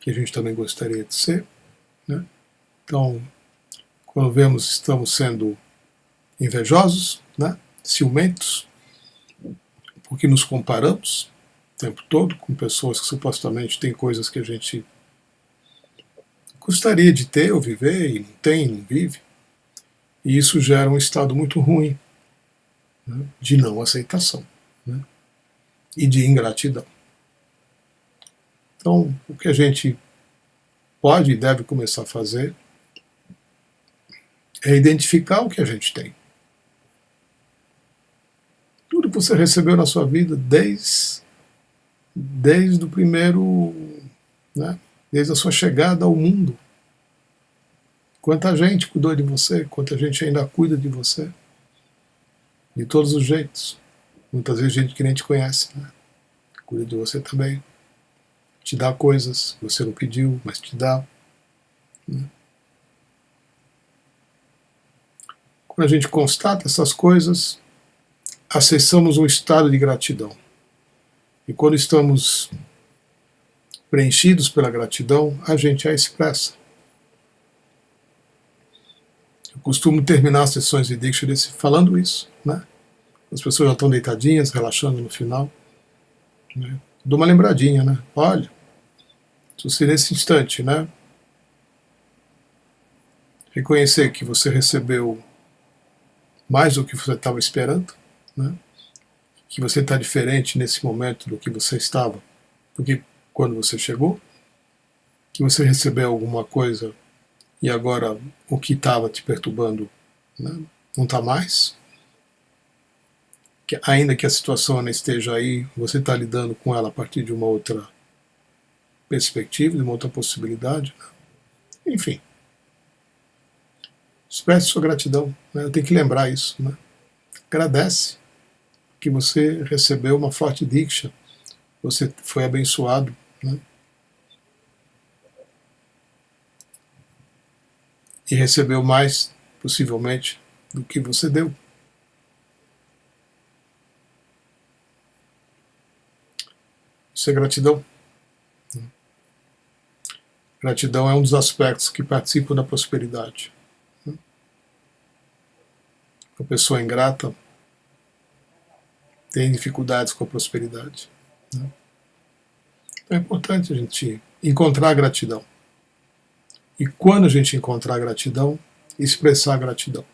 que a gente também gostaria de ser. Né? Então, quando vemos, estamos sendo invejosos, né? Ciumentos, porque nos comparamos o tempo todo com pessoas que supostamente têm coisas que a gente gostaria de ter ou viver e não tem, não vive. E isso gera um estado muito ruim, né, de não aceitação, né, e de ingratidão. Então, o que a gente pode e deve começar a fazer é identificar o que a gente tem. Tudo que você recebeu na sua vida desde o primeiro, né, desde a sua chegada ao mundo. Quanta gente cuidou de você, quanta gente ainda cuida de você, de todos os jeitos. Muitas vezes gente que nem te conhece, né? Cuida de você também, te dá coisas que você não pediu, mas te dá. Né? Quando a gente constata essas coisas, acessamos um estado de gratidão. E quando estamos preenchidos pela gratidão, a gente a expressa. Eu costumo terminar as sessões de Dictionary falando isso, né? As pessoas já estão deitadinhas, relaxando no final. Né? Dou uma lembradinha, né? Olha, se você nesse instante, né, reconhecer que você recebeu mais do que você estava esperando, né? Que você está diferente nesse momento do que você estava, do que quando você chegou, que você recebeu alguma coisa e agora o que estava te perturbando, né, não está mais, que ainda que a situação ainda esteja aí, você está lidando com ela a partir de uma outra perspectiva, de uma outra possibilidade. Né? Enfim, expresse sua gratidão. Né? Eu tenho que lembrar isso. Né? Agradece que você recebeu uma forte diksha, você foi abençoado. Né? E recebeu mais, possivelmente, do que você deu. Isso é gratidão. Gratidão é um dos aspectos que participam da prosperidade. A pessoa ingrata tem dificuldades com a prosperidade. É importante a gente encontrar a gratidão. E quando a gente encontrar a gratidão, expressar a gratidão.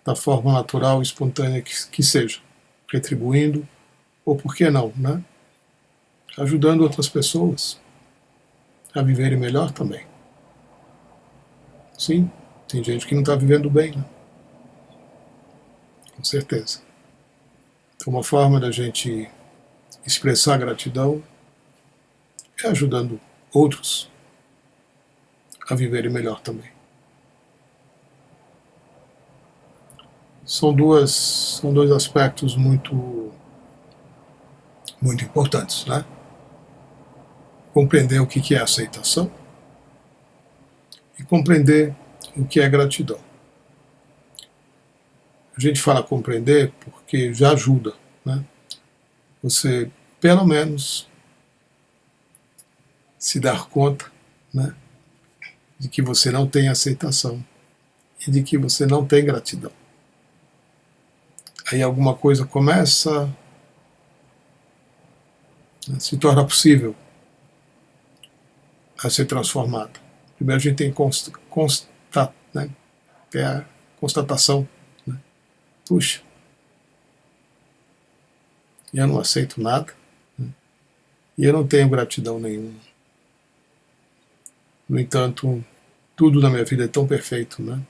Da forma natural e espontânea que seja. Retribuindo, ou por que não, né? Ajudando outras pessoas a viverem melhor também. Sim, tem gente que não está vivendo bem, né? Com certeza. Então, uma forma da gente expressar gratidão é ajudando outros a viverem melhor também. São dois aspectos muito importantes, né? Compreender o que é aceitação e compreender o que é gratidão. A gente fala compreender porque já ajuda, né? Você, pelo menos, se dar conta, né, de que você não tem aceitação e de que você não tem gratidão. Aí alguma coisa começa, né, se torna possível a ser transformada. Primeiro a gente tem né, que é a constatação. Né? Puxa, eu não aceito nada, né, e eu não tenho gratidão nenhuma. No entanto, tudo na minha vida é tão perfeito, né?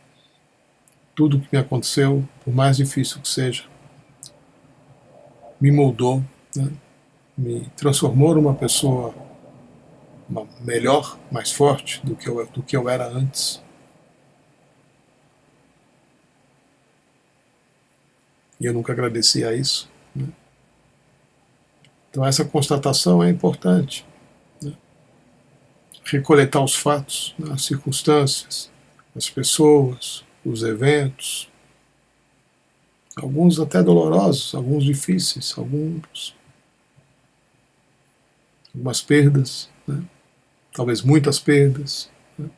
Tudo que me aconteceu, por mais difícil que seja, me moldou, né? Me transformou numa pessoa melhor, mais forte do que eu era antes. E eu nunca agradeci a isso. Né? Então essa constatação é importante. Né? Recoletar os fatos, né? As circunstâncias, as pessoas, os eventos, alguns até dolorosos, alguns difíceis, algumas perdas, né? Talvez muitas perdas. Né?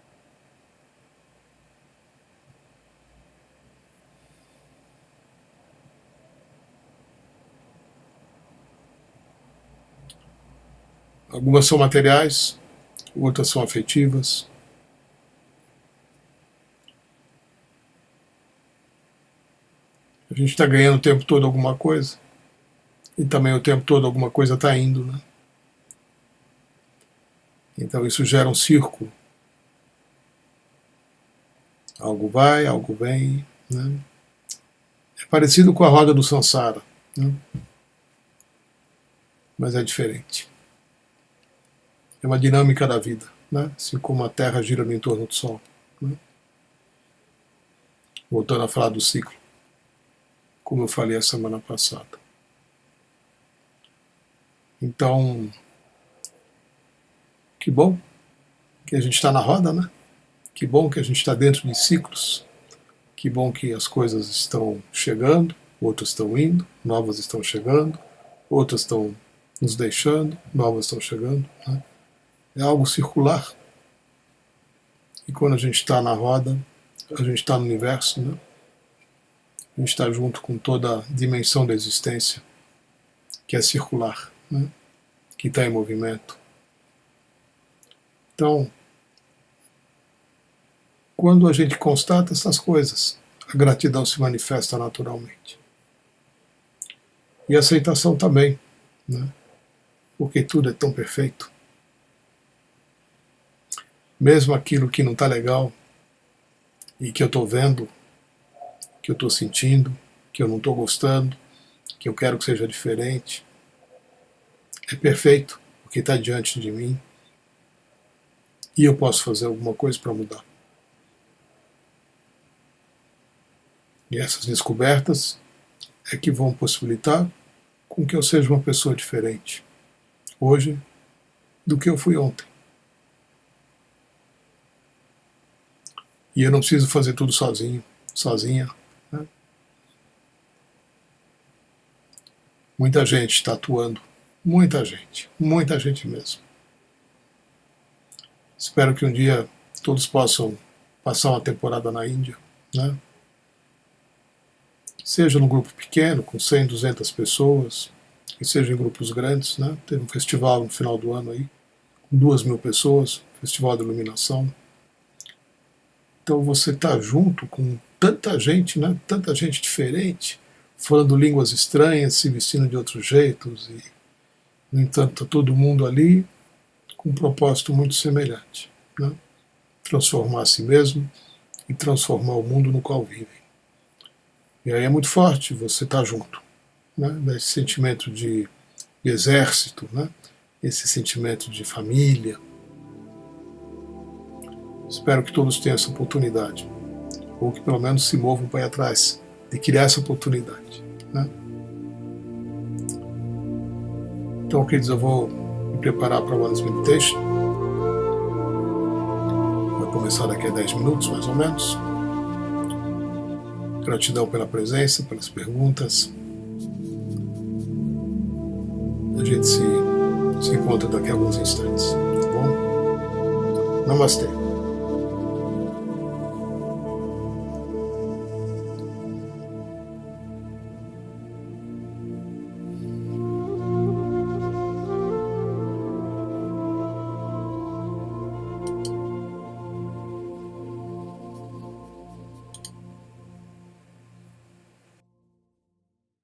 Algumas são materiais, outras são afetivas. A gente está ganhando o tempo todo alguma coisa e também o tempo todo alguma coisa está indo, né? Então isso gera um círculo. Algo vai, algo vem, né? É parecido com a roda do Sansara, né? Mas é diferente. É uma dinâmica da vida, né? Assim como a Terra gira no entorno do Sol. Né? Voltando a falar do ciclo, como eu falei a semana passada. Então, que bom que a gente está na roda, né? Que bom que a gente está dentro de ciclos. Que bom que as coisas estão chegando, outras estão indo, novas estão chegando, outras estão nos deixando, novas estão chegando. Né? É algo circular. E quando a gente está na roda, a gente está no universo, né? A gente está junto com toda a dimensão da existência, que é circular, né? Que está em movimento. Então, quando a gente constata essas coisas, a gratidão se manifesta naturalmente. E a aceitação também, né? Porque tudo é tão perfeito. Mesmo aquilo que não está legal e que eu estou vendo, que eu estou sentindo, que eu não estou gostando, que eu quero que seja diferente, é perfeito, porque está diante de mim e eu posso fazer alguma coisa para mudar. E essas descobertas é que vão possibilitar com que eu seja uma pessoa diferente hoje do que eu fui ontem. E eu não preciso fazer tudo sozinho, sozinha. Né? Muita gente está atuando, muita gente mesmo. Espero que um dia todos possam passar uma temporada na Índia, né? Seja num grupo pequeno, com 100, 200 pessoas, e seja em grupos grandes, né? Teve um festival no final do ano aí, com 2.000 pessoas, Festival de Iluminação. Então você está junto com tanta gente, né? Tanta gente diferente, falando línguas estranhas, se vestindo de outros jeitos, e, no entanto, está todo mundo ali com um propósito muito semelhante, né? Transformar a si mesmo e transformar o mundo no qual vivem. E aí é muito forte você estar junto, né? Esse sentimento de exército, né? Esse sentimento de família. Espero que todos tenham essa oportunidade, ou que pelo menos se movam para ir atrás de criar essa oportunidade. Né? Então, queridos, eu vou me preparar para a Oneness Meditation. Vai começar daqui a 10 minutos, mais ou menos. Gratidão pela presença, pelas perguntas. A gente se encontra daqui a alguns instantes, tá bom? Namastê.